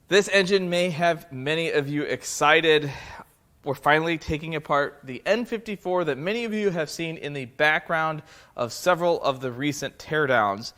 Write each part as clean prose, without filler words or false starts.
This engine may have many of you excited. We're finally taking apart the N54 that many of you have seen in the background of several of the recent teardowns.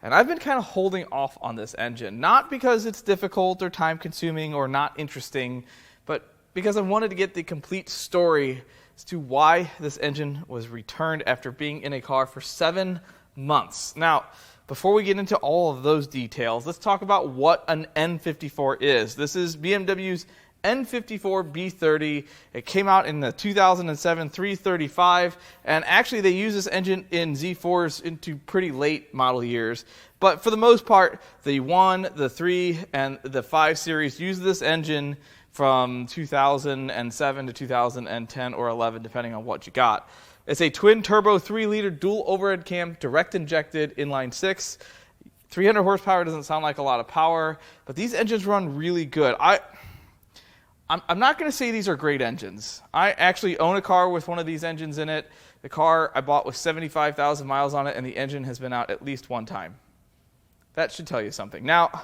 And I've been kind of holding off on this engine, not because it's difficult or time-consuming or not interesting, but because I wanted to get the complete story as to why this engine was returned after being in a car for 7 months. Now, before we get into all of those details, let's talk about what an N54 is. This is BMW's N54 B30. It came out in the 2007 335, and actually they use this engine in Z4s into pretty late model years. But for the most part, the 1, the 3, and the 5 series use this engine from 2007 to 2010 or 11, depending on what you got. It's a twin turbo 3-liter dual overhead cam, direct injected inline 6. 300 horsepower doesn't sound like a lot of power, but these engines run really good. I'm not going to say these are great engines. I actually own a car with one of these engines in it. The car I bought with 75,000 miles on it, and the engine has been out at least one time. That should tell you something. Now,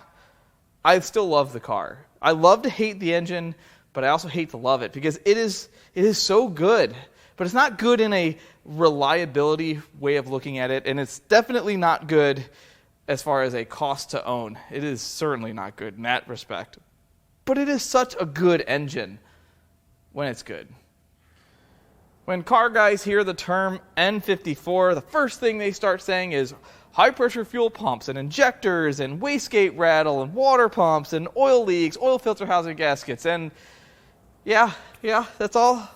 I still love the car. I love to hate the engine, but I also hate to love it because it is so good. But it's not good in a reliability way of looking at it, and it's definitely not good as far as a cost to own. It is certainly not good in that respect. But it is such a good engine when it's good. When car guys hear the term N54, the first thing they start saying is high-pressure fuel pumps and injectors and wastegate rattle and water pumps and oil leaks, oil filter housing gaskets, and yeah, that's all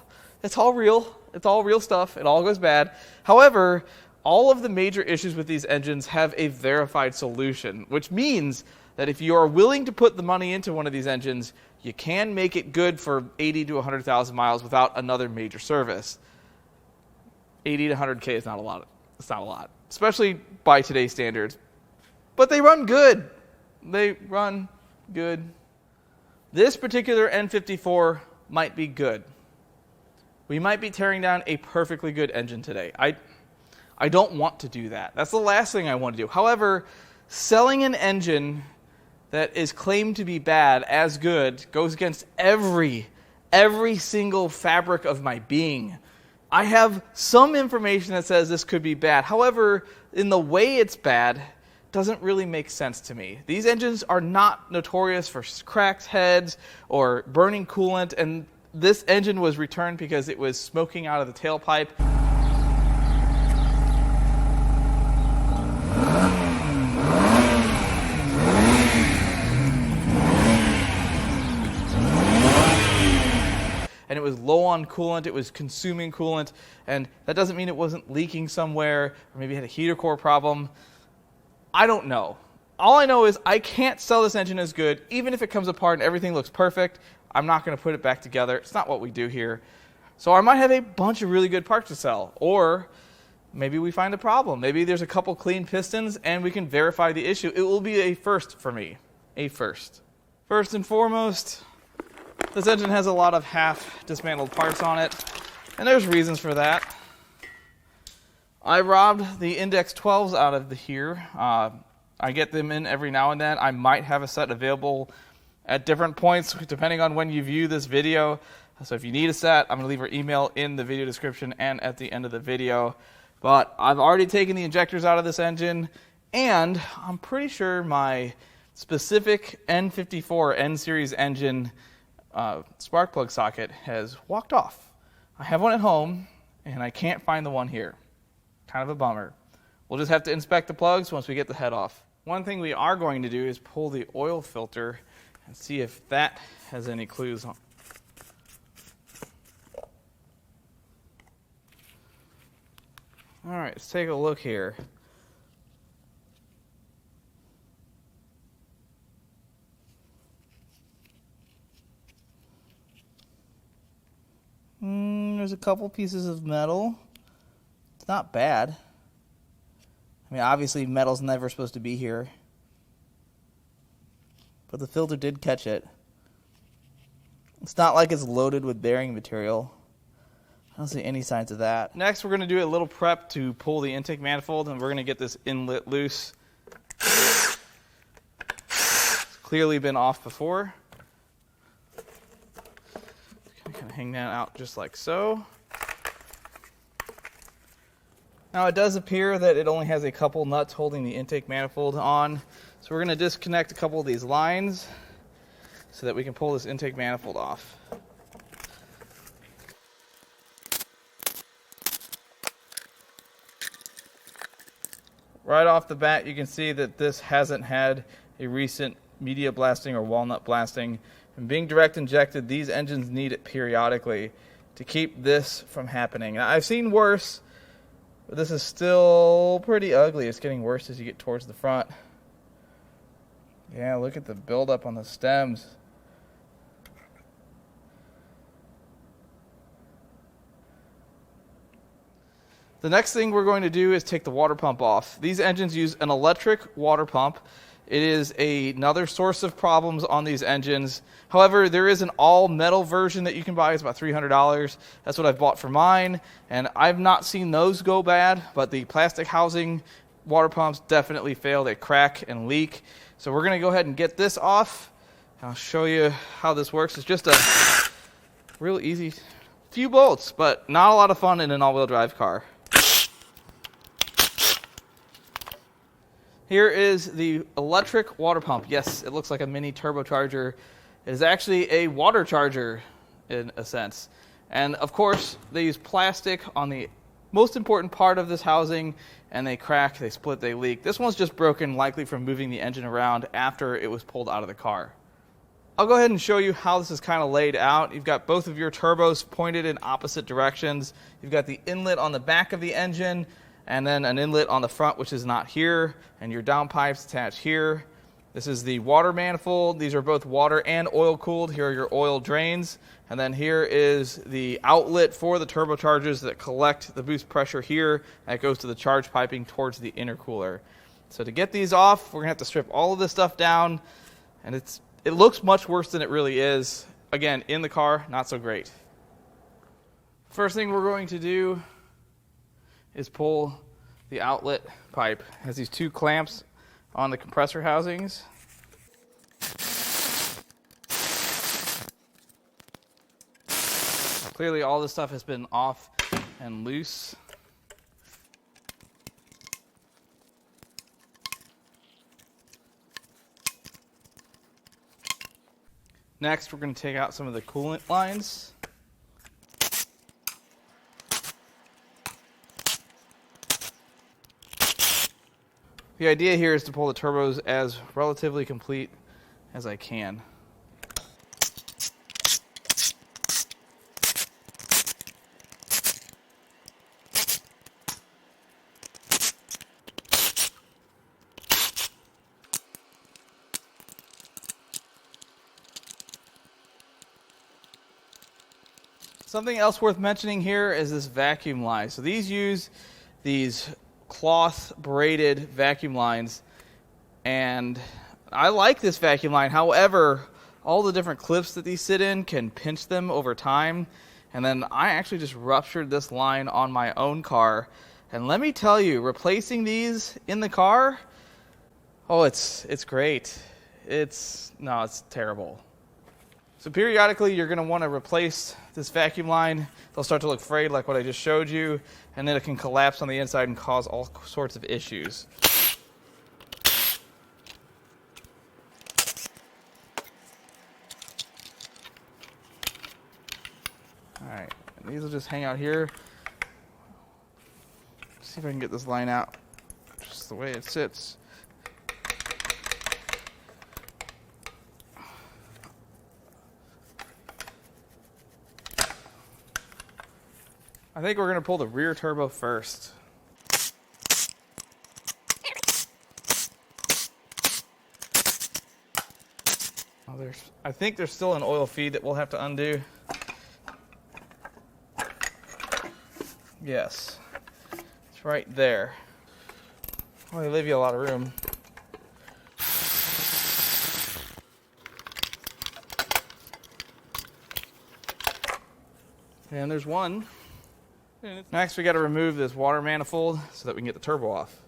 real. It's all real stuff. It all goes bad. However, all of the major issues with these engines have a verified solution, which means that if you are willing to put the money into one of these engines, you can make it good for 80 to 100,000 miles without another major service. 80 to 100K is not a lot. It's not a lot, especially by today's standards. But they run good. They run good. This particular N54 might be good. We might be tearing down a perfectly good engine today. I don't want to do that. That's the last thing I want to do. However, selling an engine that is claimed to be bad as good goes against every single fabric of my being. I have some information that says this could be bad. However, in the way it's bad, doesn't really make sense to me. These engines are not notorious for cracked heads or burning coolant, and this engine was returned because it was smoking out of the tailpipe. And it was low on coolant, it was consuming coolant, and that doesn't mean it wasn't leaking somewhere, or maybe it had a heater core problem. I don't know. All I know is I can't sell this engine as good, even if it comes apart and everything looks perfect. I'm not going to put it back together. It's not what we do here. So I might have a bunch of really good parts to sell, or maybe we find a problem. Maybe there's a couple clean pistons and we can verify the issue. It will be a first for me, a first. First and foremost, this engine has a lot of half dismantled parts on it, and there's reasons for that. I robbed the Index 12s out of here. I get them in every now and then. I might have a set available at different points depending on when you view this video. So if you need a set, I'm going to leave our email in the video description and at the end of the video. But I've already taken the injectors out of this engine, and I'm pretty sure my specific N54 N-Series engine spark plug socket has walked off. I have one at home, and I can't find the one here. Kind of a bummer. We'll just have to inspect the plugs once we get the head off. One thing we are going to do is pull the oil filter and see if that has any clues on. All right, let's take a look here. There's a couple pieces of metal. It's not bad. I mean, obviously metal's never supposed to be here, but the filter did catch it. It's not like it's loaded with bearing material. I don't see any signs of that. Next, we're going to do a little prep to pull the intake manifold, and we're going to get this inlet loose. clearly been off before. Kind of hang that out just like so. Now it does appear that it only has a couple nuts holding the intake manifold on, so we're going to disconnect a couple of these lines so that we can pull this intake manifold off. Right off the bat, you can see that this hasn't had a recent media blasting or walnut blasting. And being direct injected, these engines need it periodically to keep this from happening. Now, I've seen worse, but this is still pretty ugly. It's getting worse as you get towards the front. Yeah, look at the buildup on the stems. The next thing we're going to do is take the water pump off. These engines use an electric water pump. It is another source of problems on these engines. However, there is an all-metal version that you can buy. It's about $300. That's what I've bought for mine. And I've not seen those go bad, but the plastic housing water pumps definitely fail. They crack and leak. So we're going to go ahead and get this off. I'll show you how this works. It's just a real easy few bolts, but not a lot of fun in an all-wheel drive car. Here is the electric water pump. Yes, it looks like a mini turbocharger. It is actually a water charger in a sense. And of course, they use plastic on the most important part of this housing, and they crack, they split, they leak. This one's just broken, likely from moving the engine around after it was pulled out of the car. I'll go ahead and show you how this is kind of laid out. You've got both of your turbos pointed in opposite directions. You've got the inlet on the back of the engine, and then an inlet on the front, which is not here, and your downpipes attached here. This is the water manifold. These are both water and oil cooled. Here are your oil drains. And then here is the outlet for the turbochargers that collect the boost pressure here. That goes to the charge piping towards the intercooler. So to get these off, we're going to have to strip all of this stuff down. And it looks much worse than it really is. Again, in the car, not so great. First thing we're going to do is pull the outlet pipe. It has these two clamps on the compressor housings. Clearly all this stuff has been off and loose. Next, we're going to take out some of the coolant lines. The idea here is to pull the turbos as relatively complete as I can. Something else worth mentioning here is this vacuum line. So these use these cloth braided vacuum lines, and I like this vacuum line. However, all the different clips that these sit in can pinch them over time, and then I actually just ruptured this line on my own car. And let me tell you, replacing these in the car, oh, it's great. It's terrible. So periodically you're going to want to replace this vacuum line. They'll start to look frayed like what I just showed you, and then it can collapse on the inside and cause all sorts of issues. Alright, and these will just hang out here. See if I can get this line out just the way it sits. I think we're going to pull the rear turbo first. Oh, I think there's still an oil feed that we'll have to undo. Yes, it's right there. Well, they leave you a lot of room. And there's one. Next, we got to remove this water manifold so that we can get the turbo off.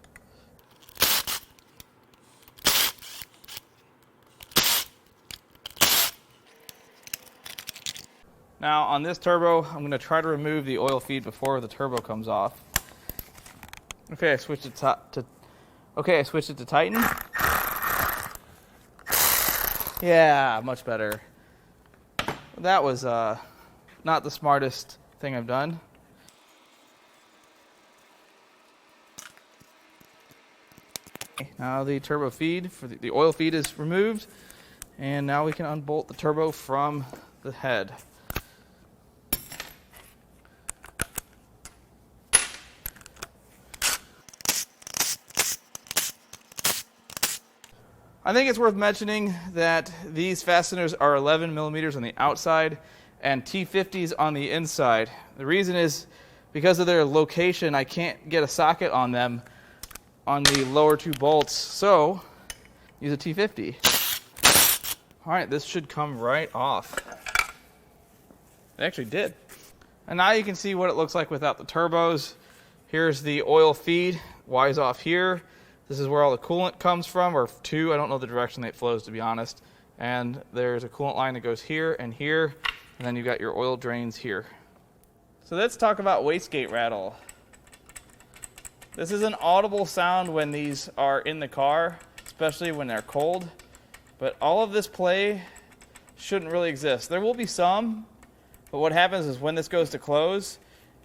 Now on this turbo, I'm going to try to remove the oil feed before the turbo comes off. Okay, I switched it to Titan. Yeah, much better. That was not the smartest thing I've done. Now the turbo feed for the oil feed is removed, and now we can unbolt the turbo from the head. I think it's worth mentioning that these fasteners are 11 millimeters on the outside and T50s on the inside. The reason is because of their location, I can't get a socket on them on the lower two bolts, so use a T50. All right, this should come right off. It actually did. And now you can see what it looks like without the turbos. Here's the oil feed, Y's off here. This is where all the coolant comes from, or two. I don't know the direction that it flows, to be honest. And there's a coolant line that goes here, and then you've got your oil drains here. So let's talk about wastegate rattle. This is an audible sound when these are in the car, especially when they're cold. But all of this play shouldn't really exist. There will be some, but what happens is when this goes to close,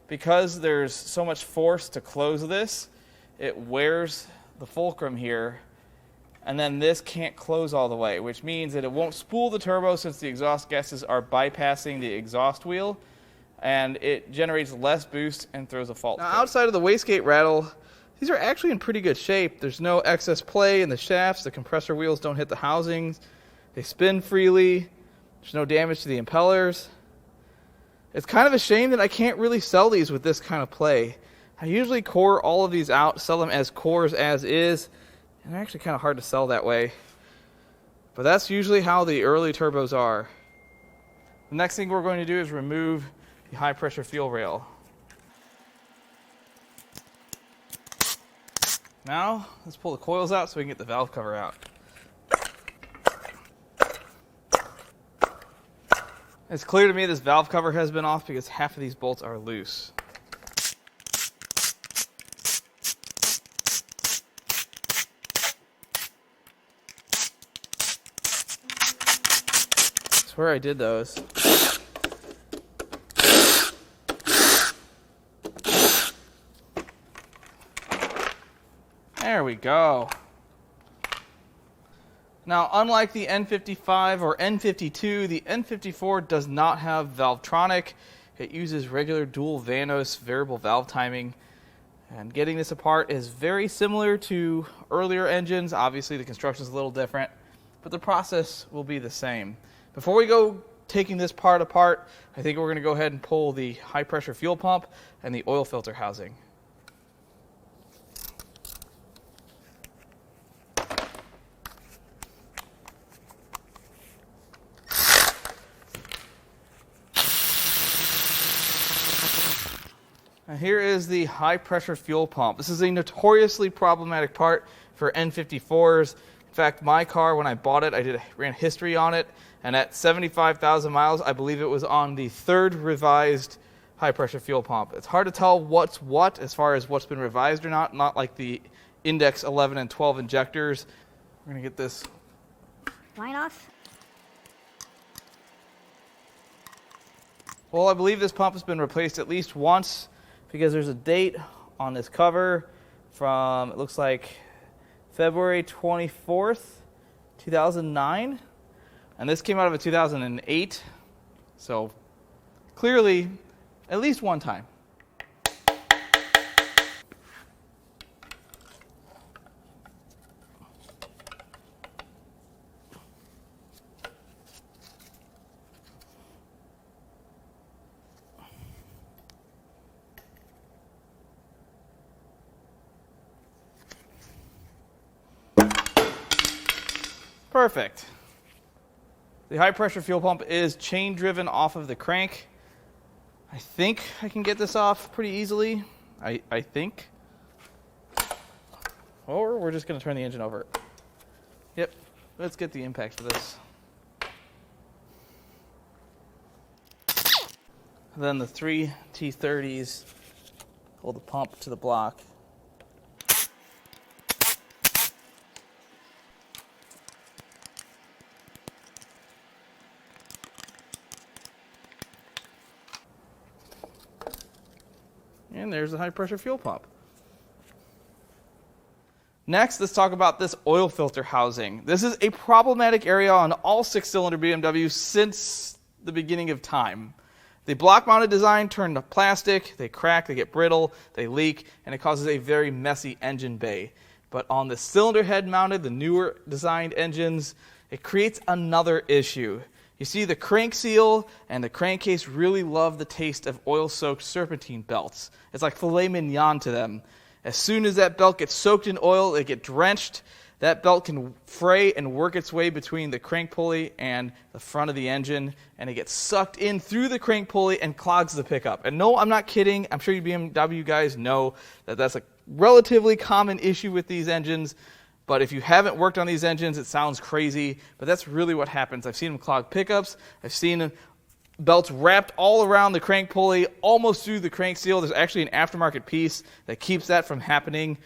because there's so much force to close this, it wears the fulcrum here, and then this can't close all the way, which means that it won't spool the turbo since the exhaust gases are bypassing the exhaust wheel, and it generates less boost and throws a fault. Now, outside of the wastegate rattle, these are actually in pretty good shape. There's no excess play in the shafts. The compressor wheels don't hit the housings. They spin freely. There's no damage to the impellers. It's kind of a shame that I can't really sell these with this kind of play. I usually core all of these out, sell them as cores as is, and they're actually kind of hard to sell that way. But that's usually how the early turbos are. The next thing we're going to do is remove the high pressure fuel rail. Now, let's pull the coils out so we can get the valve cover out. It's clear to me this valve cover has been off because half of these bolts are loose. I swear I did those. There we go. Now, unlike the N55 or N52, the N54 does not have Valvetronic. It uses regular dual Vanos variable valve timing. And getting this apart is very similar to earlier engines. Obviously, the construction is a little different, but the process will be the same. Before we go taking this part apart, I think we're going to go ahead and pull the high pressure fuel pump and the oil filter housing. Now here is the high pressure fuel pump. This is a notoriously problematic part for N54s. In fact, my car, when I bought it, ran history on it, and at 75,000 miles, I believe it was on the third revised high-pressure fuel pump. It's hard to tell what's what as far as what's been revised or not like the Index 11 and 12 injectors. We're going to get this line off. Well, I believe this pump has been replaced at least once because there's a date on this cover from, it looks like, February 24th, 2009. And this came out of a 2008. So clearly, at least one time. Perfect. The high pressure fuel pump is chain driven off of the crank. I think I can get this off pretty easily. I think. Or we're just going to turn the engine over. Yep. Let's get the impact for this. Then the 3 T30s hold the pump to the block. And there's the high pressure fuel pump. Next, let's talk about this oil filter housing. This is a problematic area on all 6-cylinder BMWs since the beginning of time. The block-mounted design turned to plastic, they crack, they get brittle, they leak, and it causes a very messy engine bay. But on the cylinder head mounted, the newer designed engines, it creates another issue. You see, the crank seal and the crankcase really love the taste of oil-soaked serpentine belts. It's like filet mignon to them. As soon as that belt gets soaked in oil, it gets drenched. That belt can fray and work its way between the crank pulley and the front of the engine, and it gets sucked in through the crank pulley and clogs the pickup. And no, I'm not kidding. I'm sure you BMW guys know that that's a relatively common issue with these engines. But if you haven't worked on these engines, it sounds crazy, but that's really what happens. I've seen them clog pickups. I've seen belts wrapped all around the crank pulley, almost through the crank seal. There's actually an aftermarket piece that keeps that from happening.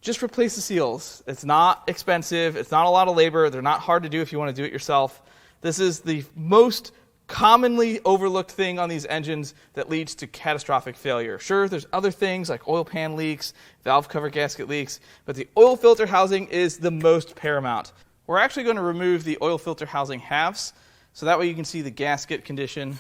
Just replace the seals. It's not expensive. It's not a lot of labor. They're not hard to do if you want to do it yourself. This is the most commonly overlooked thing on these engines that leads to catastrophic failure. Sure, there's other things like oil pan leaks, valve cover gasket leaks, but the oil filter housing is the most paramount. We're actually going to remove the oil filter housing halves, so that way you can see the gasket condition.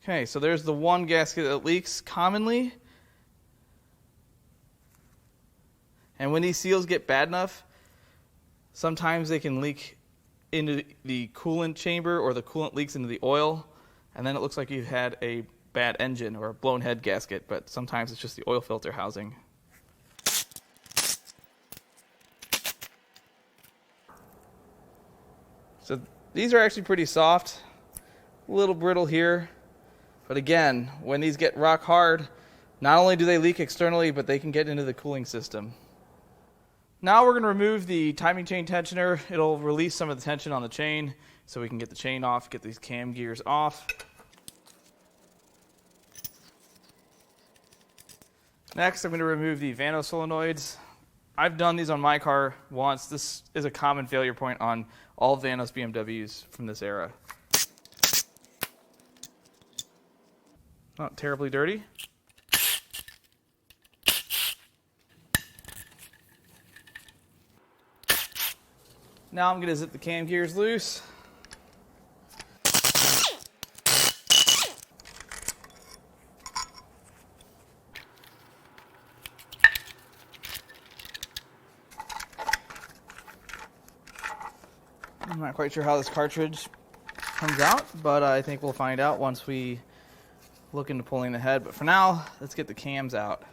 Okay, so there's the one gasket that leaks commonly. And when these seals get bad enough, sometimes they can leak into the coolant chamber, or the coolant leaks into the oil, and then it looks like you've had a bad engine or a blown head gasket, but sometimes it's just the oil filter housing. So these are actually pretty soft, a little brittle here, but again, when these get rock hard, not only do they leak externally, but they can get into the cooling system. Now we're going to remove the timing chain tensioner. It'll release some of the tension on the chain so we can get the chain off, get these cam gears off. Next, I'm going to remove the Vanos solenoids. I've done these on my car once. This is a common failure point on all Vanos BMWs from this era. Not terribly dirty. Now I'm going to zip the cam gears loose. I'm not quite sure how this cartridge comes out, but I think we'll find out once we look into pulling the head. But for now, let's get the cams out.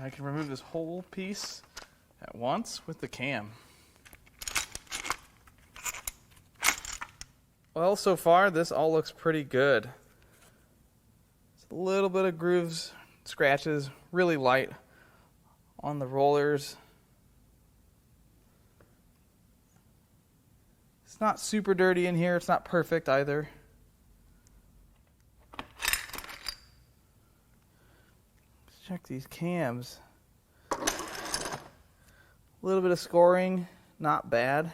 I can remove this whole piece at once with the cam. Well, so far this all looks pretty good. It's a little bit of grooves, scratches, really light on the rollers. It's not super dirty in here. It's not perfect either. Check these cams. A little bit of scoring, not bad.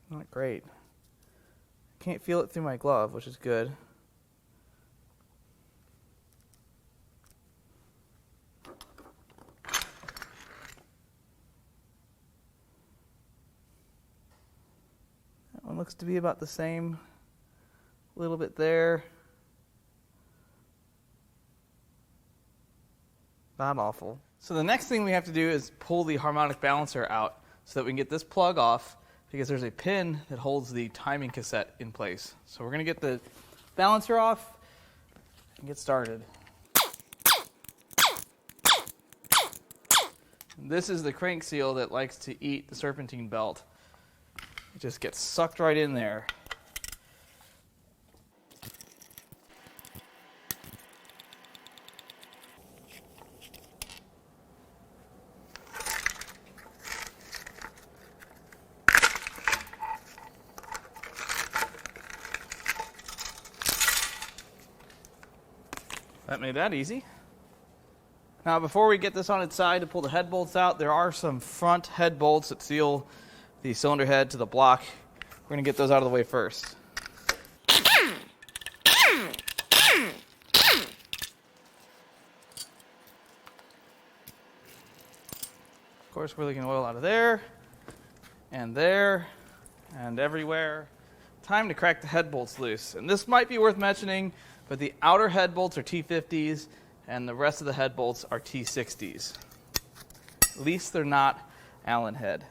Not great. Can't feel it through my glove, which is good. That one looks to be about the same. A little bit there. Not awful. So the next thing we have to do is pull the harmonic balancer out so that we can get this plug off, because there's a pin that holds the timing cassette in place. So we're going to get the balancer off and get started. This is the crank seal that likes to eat the serpentine belt. It just gets sucked right in there. That made that easy. Now, before we get this on its side to pull the head bolts out, there are some front head bolts that seal the cylinder head to the block. We're going to get those out of the way first. Of course, we're leaking oil out of there, and everywhere. Time to crack the head bolts loose. And this might be worth mentioning, but the outer head bolts are T50s, and the rest of the head bolts are T60s. At least they're not Allen head.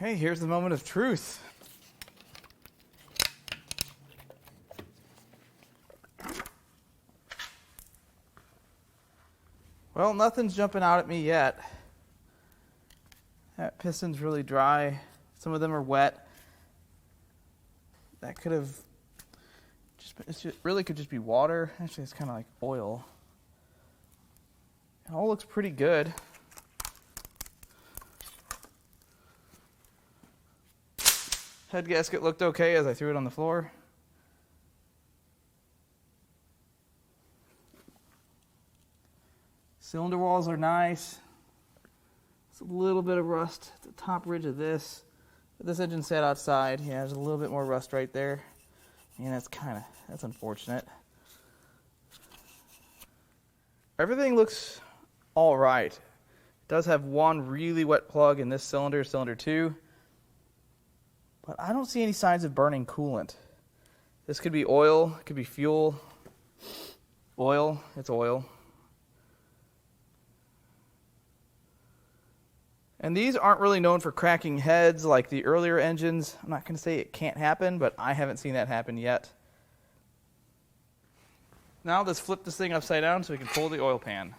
Okay, here's the moment of truth. Well, nothing's jumping out at me yet. That piston's really dry. Some of them are wet. That could have really could just be water. Actually, it's kind of like oil. It all looks pretty good. Head gasket looked okay as I threw it on the floor. Cylinder walls are nice. It's a little bit of rust at the top ridge of this. But this engine sat outside. Yeah, there's a little bit more rust right there. And that's unfortunate. Everything looks all right. It does have one really wet plug in this cylinder, cylinder 2. But I don't see any signs of burning coolant. This could be oil, it could be fuel. Oil, it's oil. And these aren't really known for cracking heads like the earlier engines. I'm not going to say it can't happen, but I haven't seen that happen yet. Now let's flip this thing upside down so we can pull the oil pan.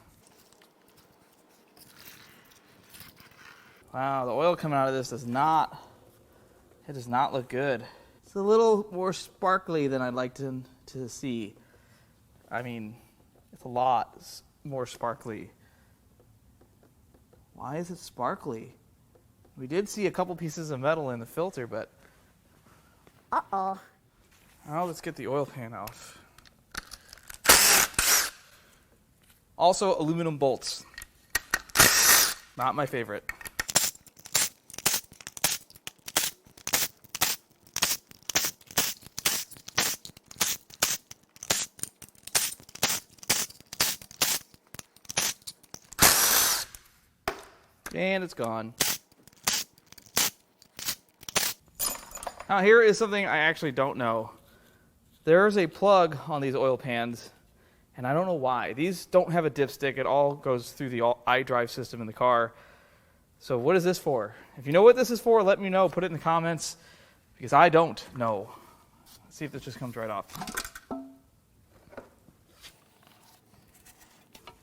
Wow, the oil coming out of this does not look good. It's a little more sparkly than I'd like to see. I mean, it's a lot more sparkly. Why is it sparkly? We did see a couple pieces of metal in the filter, but... Uh-oh. Now let's get the oil pan off. Also, aluminum bolts. Not my favorite. And it's gone. Now here is something I actually don't know. There's a plug on these oil pans, and I don't know why. These don't have a dipstick. It all goes through the iDrive system in the car. So what is this for? If you know what this is for, let me know. Put it in the comments, because I don't know. Let's see if this just comes right off.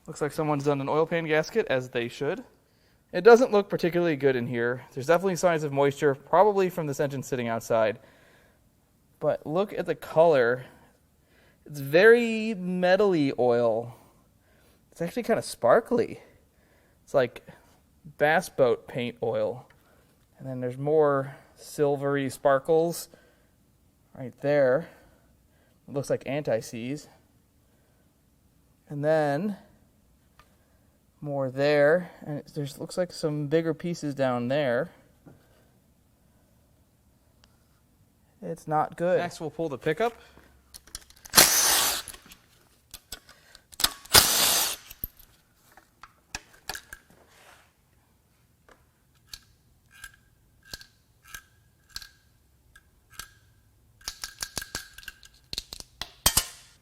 Looks like someone's done an oil pan gasket, as they should. It doesn't look particularly good in here. There's definitely signs of moisture, probably from this engine sitting outside. But look at the color. It's very metally oil. It's actually kind of sparkly. It's like bass boat paint oil. And then there's more silvery sparkles right there. It looks like anti-seize. And then more there, and there's looks like some bigger pieces down there. It's not good. Next we'll pull the pickup.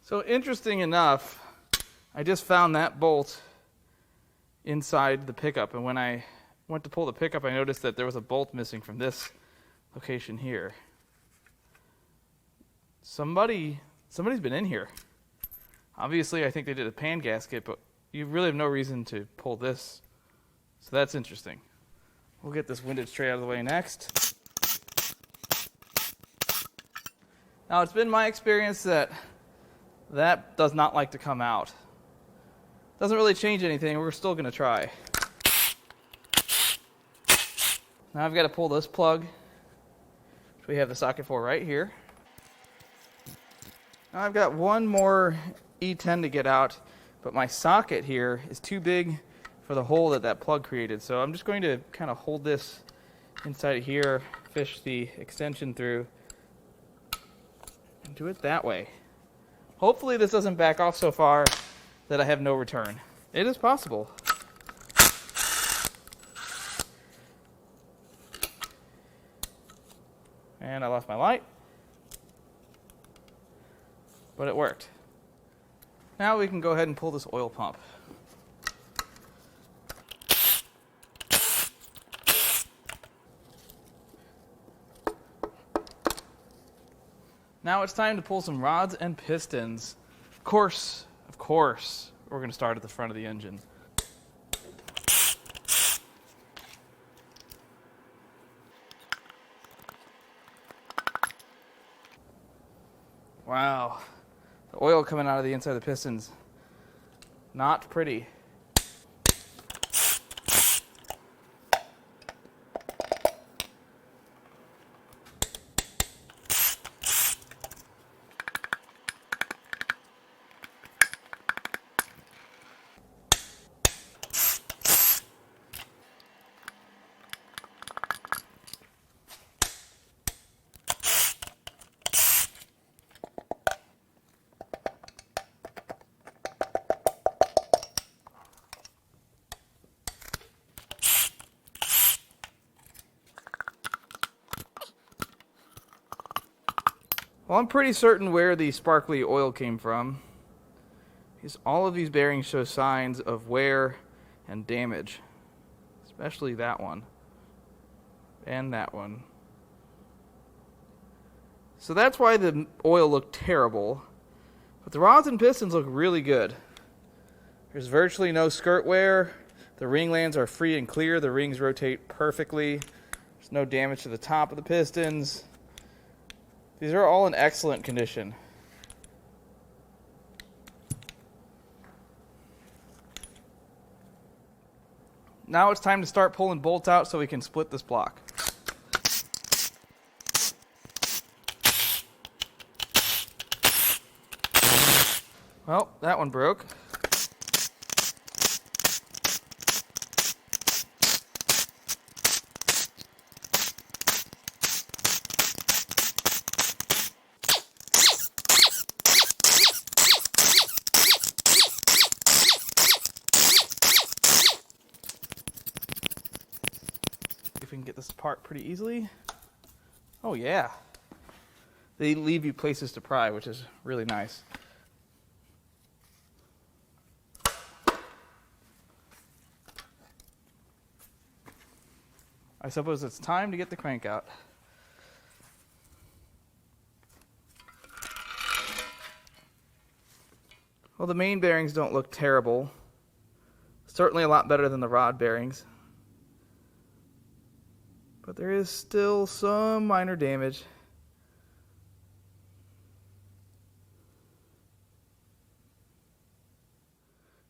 So interesting enough, I just found that bolt inside the pickup, and when I went to pull the pickup, I noticed that there was a bolt missing from this location here. Somebody's been in here. Obviously, I think they did a pan gasket, but you really have no reason to pull this. So that's interesting. We'll get this windage tray out of the way next. Now, it's been my experience that does not like to come out. Doesn't really change anything. We're still going to try. Now I've got to pull this plug, which we have the socket for right here. Now I've got one more E10 to get out, but my socket here is too big for the hole that plug created. So I'm just going to kind of hold this inside here, fish the extension through, and do it that way. Hopefully this doesn't back off so far that I have no return. It is possible. And I lost my light. But it worked. Now we can go ahead and pull this oil pump. Now it's time to pull some rods and pistons. Of course, we're going to start at the front of the engine. Wow, the oil coming out of the inside of the pistons, not pretty. Well, I'm pretty certain where the sparkly oil came from, because all of these bearings show signs of wear and damage, especially that one and that one. So that's why the oil looked terrible, but the rods and pistons look really good. There's virtually no skirt wear. The ring lands are free and clear. The rings rotate perfectly. There's no damage to the top of the pistons. These are all in excellent condition. Now it's time to start pulling bolts out so we can split this block. Well, that one broke. If we can get this apart pretty easily. Oh yeah. They leave you places to pry, which is really nice. I suppose it's time to get the crank out. Well, the main bearings don't look terrible. Certainly a lot better than the rod bearings. But there is still some minor damage.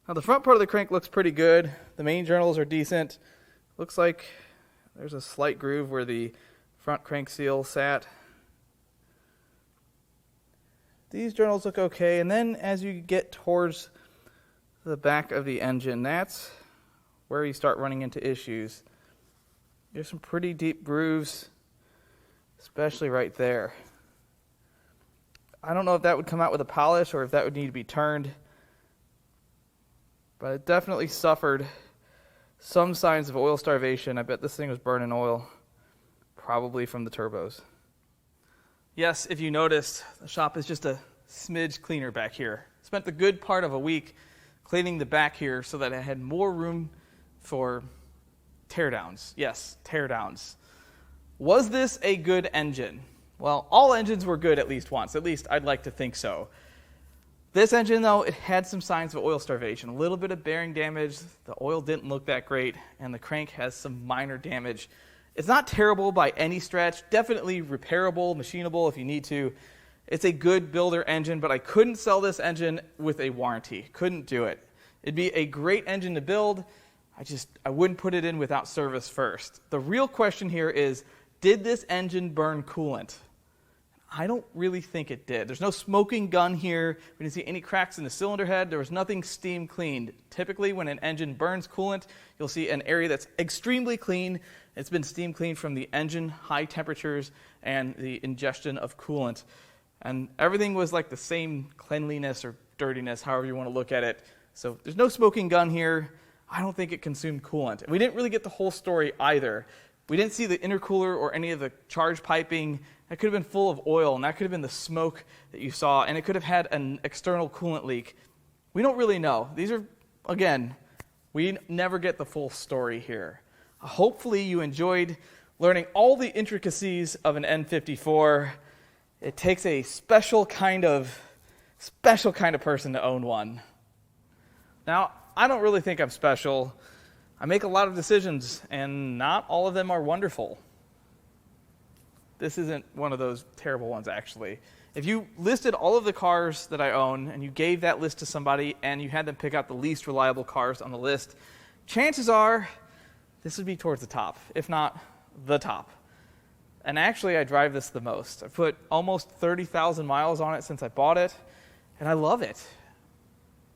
Now the front part of the crank looks pretty good. The main journals are decent. Looks like there's a slight groove where the front crank seal sat. These journals look okay, and then as you get towards the back of the engine. That's where you start running into issues. There's some pretty deep grooves, especially right there. I don't know if that would come out with a polish or if that would need to be turned, but it definitely suffered some signs of oil starvation. I bet this thing was burning oil, probably from the turbos. Yes, if you noticed, the shop is just a smidge cleaner back here. Spent the good part of a week cleaning the back here so that I had more room for teardowns. Yes, teardowns. Was this a good engine? Well, all engines were good at least once. At least I'd like to think so. This engine, though, it had some signs of oil starvation. A little bit of bearing damage. The oil didn't look that great, and the crank has some minor damage. It's not terrible by any stretch. Definitely repairable, machinable if you need to. It's a good builder engine, but I couldn't sell this engine with a warranty. Couldn't do it. It'd be a great engine to build. I wouldn't put it in without service first. The real question here is, did this engine burn coolant? I don't really think it did. There's no smoking gun here. We didn't see any cracks in the cylinder head. There was nothing steam cleaned. Typically, when an engine burns coolant, you'll see an area that's extremely clean. It's been steam cleaned from the engine, high temperatures, and the ingestion of coolant. And everything was like the same cleanliness or dirtiness, however you want to look at it. So there's no smoking gun here. I don't think it consumed coolant. And we didn't really get the whole story either. We didn't see the intercooler or any of the charge piping. That could have been full of oil, and that could have been the smoke that you saw, and it could have had an external coolant leak. We don't really know. These are, again, we never get the full story here. Hopefully you enjoyed learning all the intricacies of an N54. It takes a special kind of person to own one. Now, I don't really think I'm special. I make a lot of decisions, and not all of them are wonderful. This isn't one of those terrible ones, actually. If you listed all of the cars that I own, and you gave that list to somebody, and you had them pick out the least reliable cars on the list, chances are this would be towards the top, if not the top. And actually, I drive this the most. I've put almost 30,000 miles on it since I bought it, and I love it.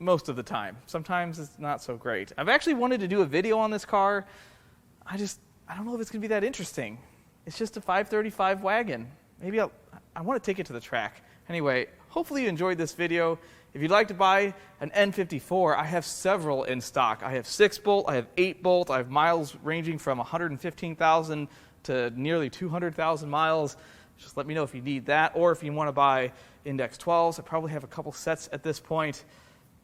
Most of the time. Sometimes it's not so great. I've actually wanted to do a video on this car. I don't know if it's going to be that interesting. It's just a 535 wagon. Maybe I want to take it to the track. Anyway, hopefully you enjoyed this video. If you'd like to buy an N54, I have several in stock. I have 6-bolt, I have 8-bolt, I have miles ranging from 115,000 to nearly 200,000 miles. Just let me know if you need that, or if you want to buy Index 12s. I probably have a couple sets at this point.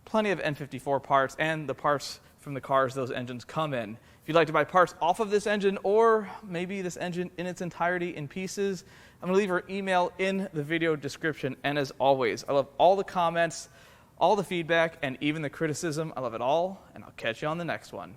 Plenty of N54 parts and the parts from the cars those engines come in. If you'd like to buy parts off of this engine, or maybe this engine in its entirety in pieces, I'm going to leave her email in the video description. And as always, I love all the comments, all the feedback, and even the criticism. I love it all, and I'll catch you on the next one.